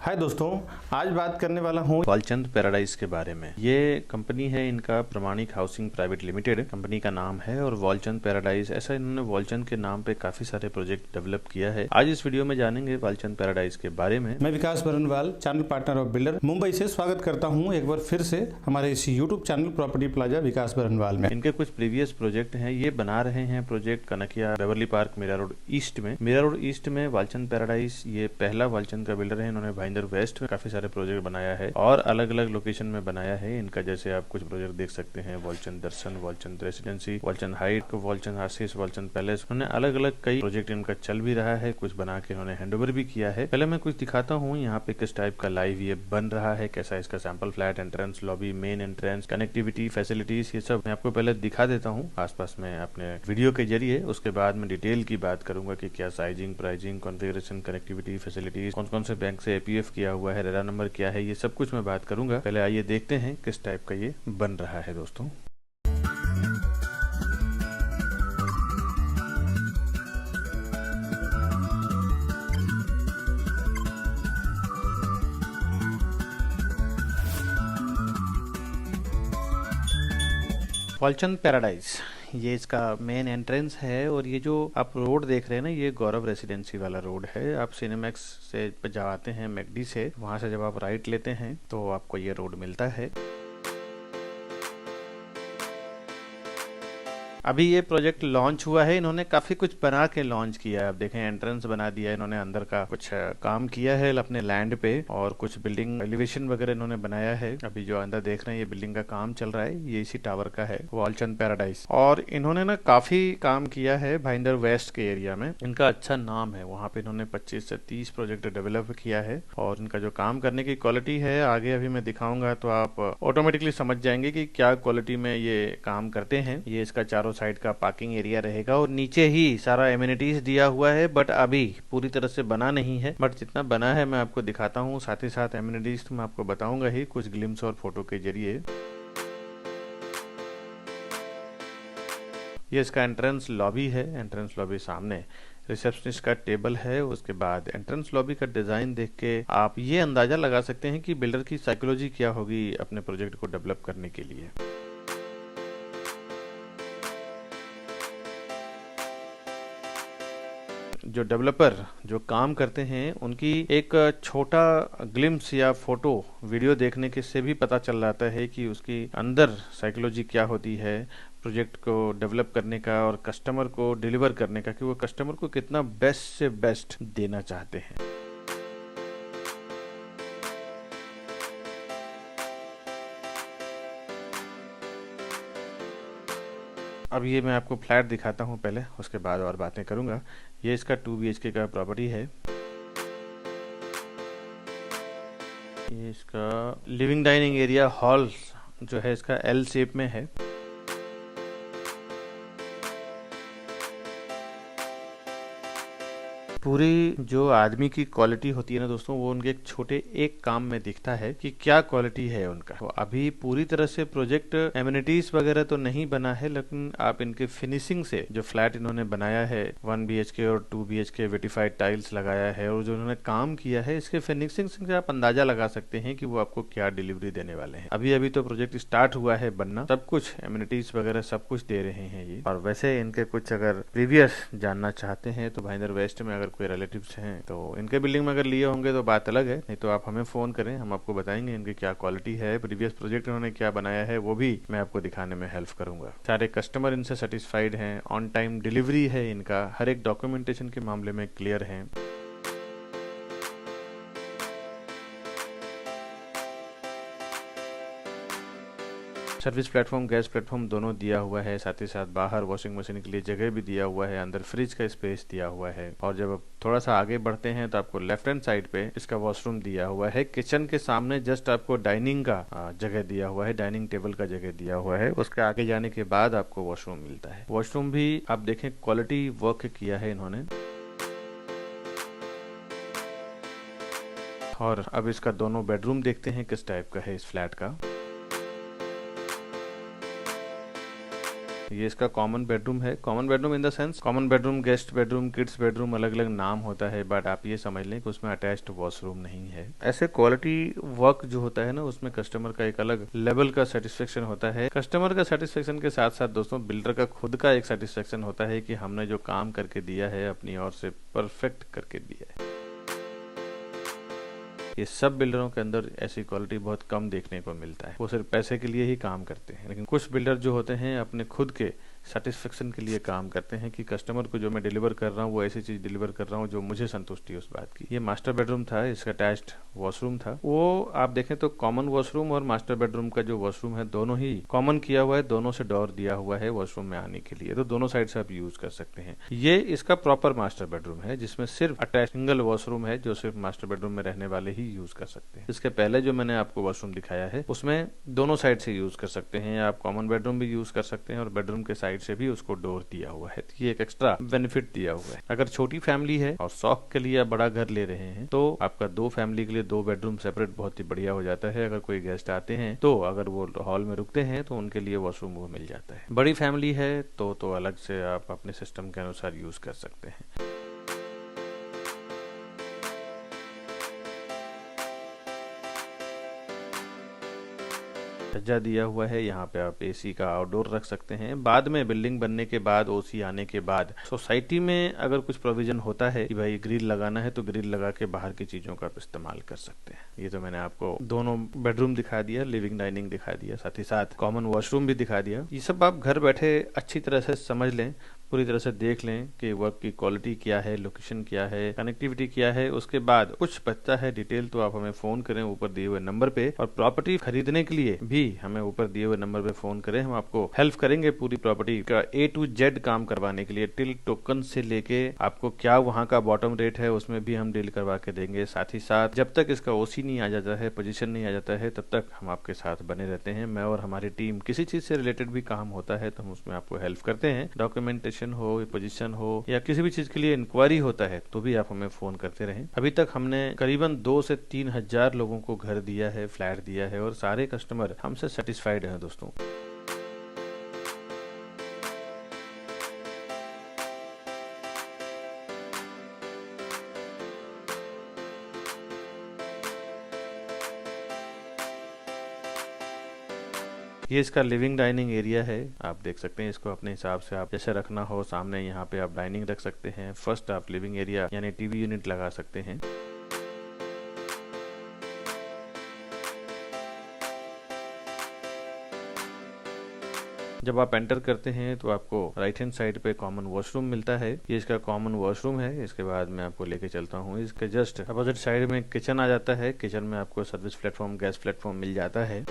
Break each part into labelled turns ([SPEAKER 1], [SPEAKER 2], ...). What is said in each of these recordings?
[SPEAKER 1] हाय दोस्तों, आज बात करने वाला हूँ
[SPEAKER 2] वालचंद पैराडाइज के बारे में। ये कंपनी है, इनका प्रमाणिक हाउसिंग प्राइवेट लिमिटेड कंपनी का नाम है और वालचंद पैराडाइज ऐसा इन्होंने वालचंद के नाम पे काफी सारे प्रोजेक्ट डेवलप किया है। आज इस वीडियो में जानेंगे वालचंद पैराडाइज के बारे में।
[SPEAKER 1] मैं Vikas Baranwal, channel partner of builder Mumbai से स्वागत करता हूँ एक बार फिर से हमारे इस यूट्यूब चैनल प्रॉपर्टी प्लाजा विकास बरनवाल में।
[SPEAKER 2] इनके कुछ प्रीवियस प्रोजेक्ट हैं। ये बना रहे हैं project Kanakia Beverly park Mira road east में। मीरा रोड ईस्ट में वालचंद पैराडाइज ये पहला वालचंद का बिल्डर है। इन्होंने भाईंदर वेस्ट में काफी सारे प्रोजेक्ट बनाया है और अलग अलग लोकेशन में बनाया है इनका। जैसे आप कुछ प्रोजेक्ट देख सकते हैं, वालचंद दर्शन, वालचंद रेसिडेंसी, वालचंद हाइट, वालचंद आशीष, वालचंद पैलेस। उन्होंने अलग अलग कई प्रोजेक्ट इनका चल भी रहा है, कुछ बना के इन्होंने हैंडओवर भी किया है। पहले मैं कुछ दिखाता हूँ यहाँ पे किस टाइप का लाइव ये बन रहा है, कैसा इसका sample flat, entrance, lobby, main entrance, connectivity, facilities, ये सब मैं आपको पहले दिखा देता हूँ आसपास में अपने वीडियो के जरिए। उसके बाद मैं डिटेल की बात करूंगा कि क्या sizing, pricing, configuration, connectivity, facilities, कौन कौन से बैंक से एपीएफ किया हुआ है, रेरा नंबर क्या है, ये सब कुछ मैं बात करूंगा। पहले आइए देखते हैं किस टाइप का ये बन रहा है दोस्तों। वालचंद पैराडाइज ये इसका मेन एंट्रेंस है और ये जो आप रोड देख रहे हैं ना, ये गौरव रेसिडेंसी वाला रोड है। आप सिनेमैक्स से जाते हैं मैकडी से, वहां से जब आप राइट लेते हैं तो आपको ये रोड मिलता है। अभी ये प्रोजेक्ट लॉन्च हुआ है। इन्होंने काफी कुछ बना के लॉन्च किया है। आप देखें, एंट्रेंस बना दिया है इन्होंने, अंदर का कुछ काम किया है अपने लैंड पे और कुछ बिल्डिंग एलिवेशन वगैरह इन्होंने बनाया है। अभी जो अंदर देख रहे हैं ये बिल्डिंग का काम चल रहा है, ये इसी टावर का है, वालचंद पैराडाइज। और इन्होंने ना काफी काम किया है भाईंदर वेस्ट के एरिया में। इनका अच्छा नाम है वहाँ पे। इन्होंने 25 से 30 प्रोजेक्ट डेवलप किया है और इनका जो काम करने की क्वालिटी है आगे अभी मैं दिखाऊंगा तो आप ऑटोमेटिकली समझ जाएंगे कि क्या क्वालिटी में ये काम करते हैं। ये इसका चारों साइड का पार्किंग एरिया रहेगा और नीचे ही सारा एमिनिटीज दिया हुआ है, बट अभी पूरी तरह से बना नहीं है। बट जितना बना है मैं आपको दिखाता हूँ, साथ ही साथ एमिनिटीज तो मैं आपको बताऊंगा ही कुछ ग्लिम्स और फोटो के जरिए। ये इसका एंट्रेंस लॉबी है। एंट्रेंस लॉबी सामने रिसेप्शनिस्ट का टेबल है। उसके बाद एंट्रेंस लॉबी का डिजाइन देख के आप ये अंदाजा लगा सकते हैं कि बिल्डर की साइकोलॉजी क्या होगी अपने प्रोजेक्ट को डेवलप करने के लिए। जो डेवलपर जो काम करते हैं उनकी एक छोटा ग्लिम्स या फोटो वीडियो देखने के से भी पता चल जाता है कि उसकी अंदर साइकोलॉजी क्या होती है प्रोजेक्ट को डेवलप करने का और कस्टमर को डिलीवर करने का, कि वो कस्टमर को कितना बेस्ट से बेस्ट देना चाहते हैं। अब ये मैं आपको फ्लैट दिखाता हूँ पहले, उसके बाद और बातें करूंगा। ये इसका 2 BHK का प्रॉपर्टी है। ये इसका लिविंग डाइनिंग एरिया हॉल जो है इसका L शेप में है। पूरी जो आदमी की क्वालिटी होती है ना दोस्तों, वो उनके एक छोटे एक काम में दिखता है कि क्या क्वालिटी है उनका। तो अभी पूरी तरह से प्रोजेक्ट एमिनिटीज वगैरह तो नहीं बना है, लेकिन आप इनके फिनिशिंग से जो फ्लैट इन्होंने बनाया है 1 BHK और 2 BHK वेटिफाइड टाइल्स लगाया है और जो इन्होंने काम किया है, इसके फिनिशिंग से आप अंदाजा लगा सकते हैं कि वो आपको क्या डिलीवरी देने वाले हैं। अभी अभी तो प्रोजेक्ट स्टार्ट हुआ है बनना, सब कुछ एमिनिटीज वगैरह सब कुछ दे रहे हैं ये। और वैसे इनके कुछ अगर प्रीवियस जानना चाहते हैं तो भाईंदर वेस्ट में अगर कोई रिलेटिव्स हैं तो इनके बिल्डिंग में अगर लिए होंगे तो बात अलग है, नहीं तो आप हमें फोन करें, हम आपको बताएंगे इनकी क्या क्वालिटी है, प्रीवियस प्रोजेक्ट इन्होंने क्या बनाया है, वो भी मैं आपको दिखाने में हेल्प करूंगा। सारे कस्टमर इनसे सेटिस्फाइड हैं, ऑन टाइम डिलीवरी है इनका, हर एक डॉक्यूमेंटेशन के मामले में क्लियर है। सर्विस प्लेटफॉर्म, गैस प्लेटफॉर्म दोनों दिया हुआ है। साथ ही साथ बाहर वॉशिंग मशीन के लिए जगह भी दिया हुआ है, अंदर फ्रिज का स्पेस दिया हुआ है। और जब आप थोड़ा सा आगे बढ़ते हैं तो आपको लेफ्ट हैंड साइड पे इसका वॉशरूम दिया हुआ है। किचन के सामने जस्ट आपको डाइनिंग का जगह दिया हुआ है, डाइनिंग टेबल का जगह दिया हुआ है। उसके आगे जाने के बाद आपको वॉशरूम मिलता है। वॉशरूम भी आप देखें क्वालिटी वर्क किया है इन्होंने। और अब इसका दोनों बेडरूम देखते हैं किस टाइप का है इस फ्लैट का। ये इसका कॉमन बेडरूम है। Common bedroom in the sense common bedroom, guest bedroom, kids bedroom, अलग अलग नाम होता है, बट आप ये समझ लें कि उसमें अटैच्ड वॉशरूम नहीं है। ऐसे क्वालिटी वर्क जो होता है ना, उसमें कस्टमर का एक अलग लेवल का सेटिस्फेक्शन होता है। कस्टमर का सेटिस्फेक्शन के साथ साथ दोस्तों बिल्डर का खुद का एक सेटिस्फेक्शन होता है कि हमने जो काम करके दिया है अपनी ओर से परफेक्ट करके दिया है। ये सब बिल्डरों के अंदर ऐसी क्वालिटी बहुत कम देखने को मिलता है। वो सिर्फ पैसे के लिए ही काम करते हैं, लेकिन कुछ बिल्डर जो होते हैं अपने खुद के सेटिस्फेक्शन के लिए काम करते हैं कि कस्टमर को जो मैं डिलीवर कर रहा हूँ वो ऐसी चीज डिलीवर कर रहा हूँ जो मुझे संतुष्टि है उस बात की। ये मास्टर बेडरूम था, इसका अटैच्ड वॉशरूम था। वो आप देखें तो कॉमन वॉशरूम और मास्टर बेडरूम का जो वॉशरूम है दोनों ही कॉमन किया हुआ है, दोनों से डोर दिया हुआ है वॉशरूम में आने के लिए, तो दोनों साइड से आप यूज कर सकते हैं। ये इसका प्रॉपर मास्टर बेडरूम है जिसमें सिर्फ अटैच सिंगल वॉशरूम है जो सिर्फ मास्टर बेडरूम में रहने वाले ही यूज कर सकते हैं। इसके पहले जो मैंने आपको वॉशरूम दिखाया है उसमें दोनों साइड से यूज कर सकते हैं, आप कॉमन बेडरूम भी यूज कर सकते हैं और बेडरूम के साइड से भी उसको डोर दिया हुआ है। तो ये एक एक्स्ट्रा बेनिफिट दिया हुआ है। अगर छोटी फैमिली है और शौक के लिए आप बड़ा घर ले रहे हैं तो आपका 2 फैमिली के लिए 2 बेडरूम सेपरेट बहुत ही बढ़िया हो जाता है। अगर कोई गेस्ट आते हैं तो अगर वो हॉल में रुकते हैं तो उनके लिए वॉशरूम वो मिल जाता है। बड़ी फैमिली है तो अलग से आप अपने सिस्टम के अनुसार यूज कर सकते हैं। छज्जा दिया हुआ है, यहाँ पे आप एसी का आउटडोर रख सकते हैं। बाद में बिल्डिंग बनने के बाद, ओसी आने के बाद सोसाइटी में अगर कुछ प्रोविजन होता है कि भाई ग्रिल लगाना है तो ग्रिल लगा के बाहर की चीजों का इस्तेमाल कर सकते हैं। ये तो मैंने आपको दोनों बेडरूम दिखा दिया, लिविंग डाइनिंग दिखा दिया, साथ ही साथ कॉमन वॉशरूम भी दिखा दिया। ये सब आप घर बैठे अच्छी तरह से समझ लें, पूरी तरह से देख लें कि वर्क की क्वालिटी क्या है, लोकेशन क्या है, कनेक्टिविटी क्या है। उसके बाद कुछ बचता है डिटेल तो आप हमें फोन करें ऊपर दिए हुए नंबर पे, और प्रॉपर्टी खरीदने के लिए भी हमें ऊपर दिए हुए नंबर पे फोन करें। हम आपको हेल्प करेंगे पूरी प्रॉपर्टी का A to Z काम करवाने के लिए, टिल टोकन से लेके आपको क्या वहाँ का बॉटम रेट है उसमें भी हम डील करवा के देंगे। साथ ही साथ जब तक इसका ओसी नहीं आ जाता है, पोजीशन नहीं आ जाता है, तब तक हम आपके साथ बने रहते हैं। मैं और हमारी टीम किसी चीज से रिलेटेड भी काम होता है तो हम उसमें आपको हेल्प करते हैं। डॉक्यूमेंटेशन हो, पोजीशन हो या किसी भी चीज के लिए इंक्वायरी होता है तो भी आप हमें फोन करते रहें। अभी तक हमने करीबन 2 से 3 हजार लोगों को घर दिया है, फ्लैट दिया है और सारे कस्टमर हमसे सेटिस्फाइड हैं दोस्तों। ये इसका लिविंग डाइनिंग एरिया है, आप देख सकते हैं। इसको अपने हिसाब से आप जैसे रखना हो, सामने यहाँ पे आप डाइनिंग रख सकते हैं। फर्स्ट आप लिविंग एरिया यानी टीवी यूनिट लगा सकते हैं। जब आप एंटर करते हैं तो आपको राइट हैंड साइड पे कॉमन वॉशरूम मिलता है। ये इसका कॉमन वॉशरूम है। इसके बाद मैं आपको लेके चलता हूँ, इसके जस्ट अपोजिट साइड में किचन आ जाता है। किचन में आपको सर्विस प्लेटफॉर्म, गैस प्लेटफॉर्म मिल जाता है।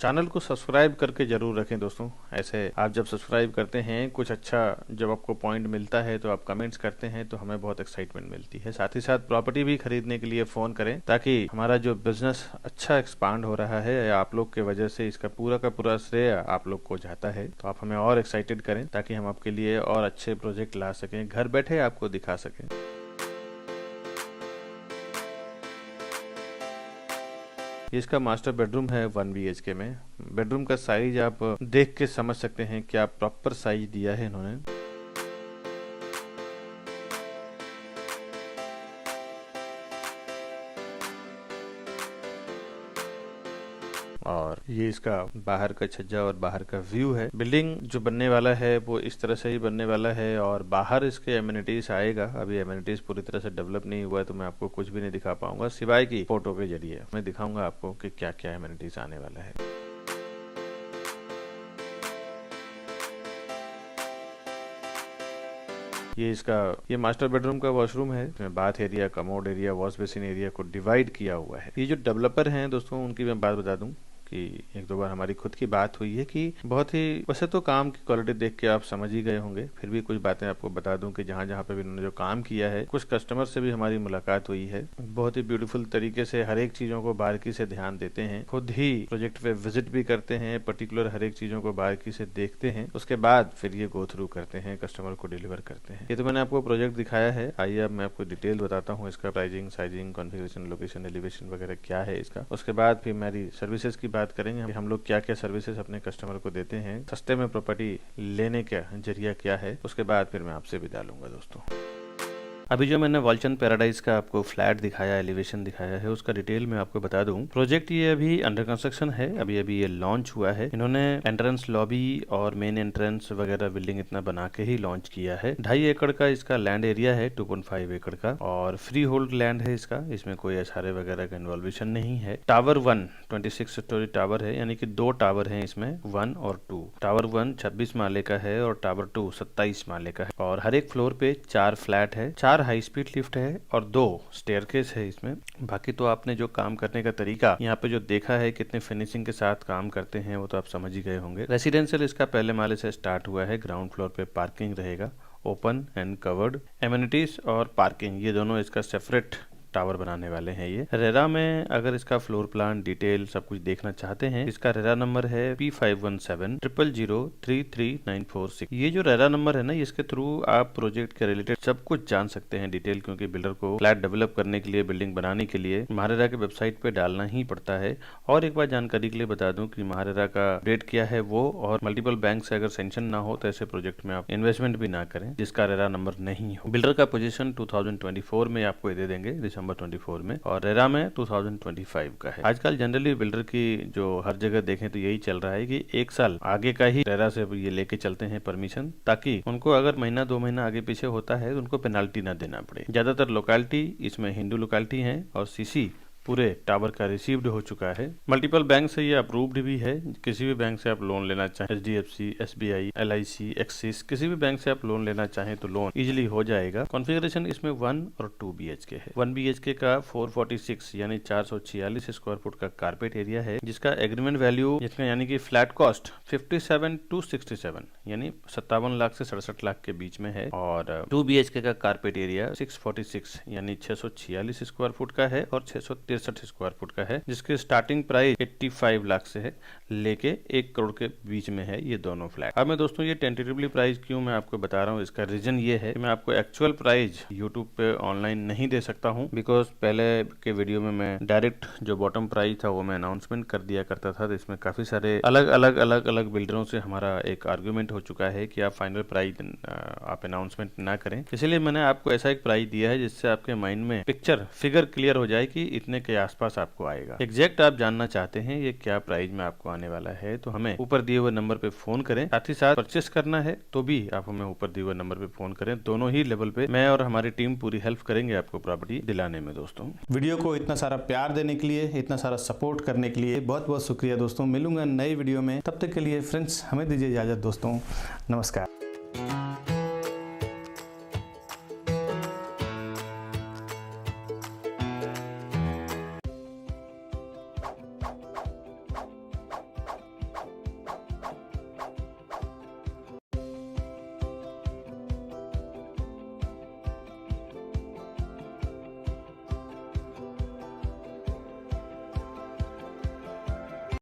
[SPEAKER 2] चैनल को सब्सक्राइब करके जरूर रखें दोस्तों। ऐसे आप जब सब्सक्राइब करते हैं, कुछ अच्छा जब आपको पॉइंट मिलता है तो आप कमेंट्स करते हैं तो हमें बहुत एक्साइटमेंट मिलती है। साथ ही साथ प्रॉपर्टी भी खरीदने के लिए फोन करें ताकि हमारा जो बिजनेस अच्छा एक्सपांड हो रहा है, आप लोग के वजह से इसका पूरा का पूरा श्रेय आप लोग को जाता है। तो आप हमें और एक्साइटेड करें ताकि हम आपके लिए और अच्छे प्रोजेक्ट ला सकें, घर बैठे आपको दिखा सकें। ये इसका मास्टर बेडरूम है 1 BHK में। बेडरूम का साइज आप देख के समझ सकते हैं क्या प्रॉपर साइज दिया है इन्होंने। और ये इसका बाहर का छज्जा और बाहर का व्यू है। बिल्डिंग जो बनने वाला है वो इस तरह से ही बनने वाला है और बाहर इसके एमिनिटीज आएगा। अभी एमिनिटीज पूरी तरह से डेवलप नहीं हुआ है तो मैं आपको कुछ भी नहीं दिखा पाऊंगा सिवाय की फोटो के जरिए। मैं दिखाऊंगा आपको कि क्या क्या एमिनिटीज आने वाला है। ये मास्टर बेडरूम का वॉशरूम है। इसमें bath area, commode area, wash basin area को डिवाइड किया हुआ है। ये जो डेवलपर हैं दोस्तों, उनकी मैं बात बता दूं कि एक दो बार हमारी खुद की बात हुई है कि बहुत ही, वैसे तो काम की क्वालिटी देख के आप समझ ही गए होंगे, फिर भी कुछ बातें आपको बता दूं कि जहाँ जहाँ पे भी इन्होंने जो काम किया है, कुछ कस्टमर से भी हमारी मुलाकात हुई है। बहुत ही ब्यूटीफुल तरीके से हर एक चीजों को बारीकी से ध्यान देते हैं, खुद ही प्रोजेक्ट पे विजिट भी करते हैं, पर्टिकुलर हर एक चीजों को बारीकी से देखते हैं, उसके बाद फिर ये गो थ्रू करते हैं, कस्टमर को डिलीवर करते हैं। ये तो मैंने आपको प्रोजेक्ट दिखाया है, आइए अब मैं आपको डिटेल बताता हूँ इसका, pricing, sizing, configuration, location, elevation वगैरह क्या है इसका। उसके बाद फिर मेरी सर्विसेज की बात करेंगे, हम लोग क्या क्या सर्विसेज अपने कस्टमर को देते हैं, सस्ते में प्रॉपर्टी लेने का जरिया क्या है, उसके बाद फिर मैं आपसे विदा लूंगा दोस्तों। अभी जो मैंने वालचंद पैराडाइज का आपको फ्लैट दिखाया, एलिवेशन दिखाया है, उसका डिटेल मैं आपको बता दूं। प्रोजेक्ट ये अभी अंडर कंस्ट्रक्शन है, अभी ये लॉन्च हुआ है। इन्होंने एंट्रेंस लॉबी और मेन एंट्रेंस वगैरह बिल्डिंग इतना बना के ही लॉन्च किया है। 2.5 एकड़ का इसका लैंड एरिया है, 2.5 एकड़ का, और फ्री होल्ड लैंड है इसका, इसमें कोई अशारे वगैरह का इन्वॉल्वेशन नहीं है। टावर 1 26 स्टोरी टावर है, यानी कि 2 टावर है इसमें, 1 और 2। टावर 1 26 माले का है और टावर 2 27 माले का है, और हर एक फ्लोर पे 4 फ्लैट है, 4 हाई स्पीड लिफ्ट है और 2 स्टेयरकेस है इसमें। बाकी तो आपने जो काम करने का तरीका यहाँ पे जो देखा है, कितने फिनिशिंग के साथ काम करते हैं, वो तो आप समझ ही गए होंगे। रेसिडेंशियल इसका पहले माले से स्टार्ट हुआ है, ग्राउंड फ्लोर पे पार्किंग रहेगा, ओपन एंड कवर्ड, एमिनिटीज और पार्किंग, ये दोनों इसका सेपरेट टावर बनाने वाले हैं। ये रेरा में अगर इसका फ्लोर प्लान डिटेल सब कुछ देखना चाहते हैं, इसका रेरा नंबर है P517000333946। ये जो रेरा नंबर है ना, इसके थ्रू आप प्रोजेक्ट के रिलेटेड सब कुछ जान सकते हैं डिटेल, क्योंकि बिल्डर को फ्लैट डेवलप करने के लिए, बिल्डिंग बनाने के लिए महारेरा के वेबसाइट पे डालना ही पड़ता है। और एक बार जानकारी के लिए बता दूं कि महारेरा का रेट क्या है वो, और मल्टीपल बैंक से अगर सेंक्शन ना हो तो ऐसे प्रोजेक्ट में आप इन्वेस्टमेंट भी ना करें जिसका रेरा नंबर नहीं हो। बिल्डर का पोजीशन 2024 में आपको दे देंगे, दिसंबर 24 में, और रेरा में 2025 का है। आजकल जनरली बिल्डर की जो हर जगह देखें तो यही चल रहा है कि 1 साल आगे का ही रेरा से ये लेके चलते हैं परमिशन, ताकि उनको अगर महीना 2 महीना आगे पीछे होता है तो उनको पेनाल्टी ना देना पड़े। ज्यादातर लोकेलिटी इसमें हिंदू लोकेलिटी है, और सीसी पूरे टावर का रिसीव्ड हो चुका है। मल्टीपल बैंक से ये अप्रूव्ड भी है, किसी भी बैंक से आप लोन लेना चाहें, HDFC, SBI, LIC, एक्सिस, किसी भी बैंक से आप लोन लेना चाहें तो लोन इजीली हो जाएगा। कॉन्फ़िगरेशन इसमें 1 और 2 BHK है। 1 BHK का 446 यानी 446 स्क्वायर फुट का कारपेट एरिया है, जिसका एग्रीमेंट वैल्यू, जिसका यानी कि फ्लैट कॉस्ट 57 to 67 यानी 57 लाख से 67 लाख के बीच में है। और 2 BHK का कारपेट एरिया 646 यानी 646 स्क्वायर फुट का है और 663 स्क्वायर फुट का है, जिसकी स्टार्टिंग प्राइस 85 लाख से है लेके 1 करोड़ के बीच में है ये दोनों फ्लैट। अब मैं दोस्तों ये टेंटेटिवली प्राइस क्यों मैं आपको बता रहा हूँ, इसका रीजन ये है कि मैं आपको एक्चुअल प्राइस यूट्यूब पे ऑनलाइन नहीं दे सकता हूँ, बिकॉज पहले के वीडियो में मैं डायरेक्ट जो बॉटम प्राइस था वो मैं अनाउंसमेंट कर दिया करता था, तो इसमें काफी सारे अलग अलग बिल्डरों से हमारा एक आर्ग्यूमेंट हो चुका है कि आप फाइनल प्राइस आप अनाउंसमेंट ना करें। इसलिए मैंने आपको ऐसा एक प्राइस दिया है जिससे आपके माइंड में पिक्चर फिगर क्लियर हो जाए कि इतने के आसपास आपको आएगा। एग्जैक्ट आप जानना चाहते हैं ये क्या प्राइस में आपको आने वाला है, तो हमें ऊपर दिए हुए नंबर पे फोन करें। साथ ही साथ परचेस करना है तो भी आप हमें ऊपर दिए हुए नंबर पे फोन करें। दोनों ही लेवल पे मैं और हमारी टीम पूरी हेल्प करेंगे आपको प्रॉपर्टी दिलाने में। दोस्तों,
[SPEAKER 1] वीडियो को इतना सारा प्यार देने के लिए, इतना सारा सपोर्ट करने के लिए बहुत बहुत शुक्रिया दोस्तों। मिलूंगा नई वीडियो में, तब तक के लिए फ्रेंड्स हमें दीजिए इजाजत दोस्तों, नमस्कार।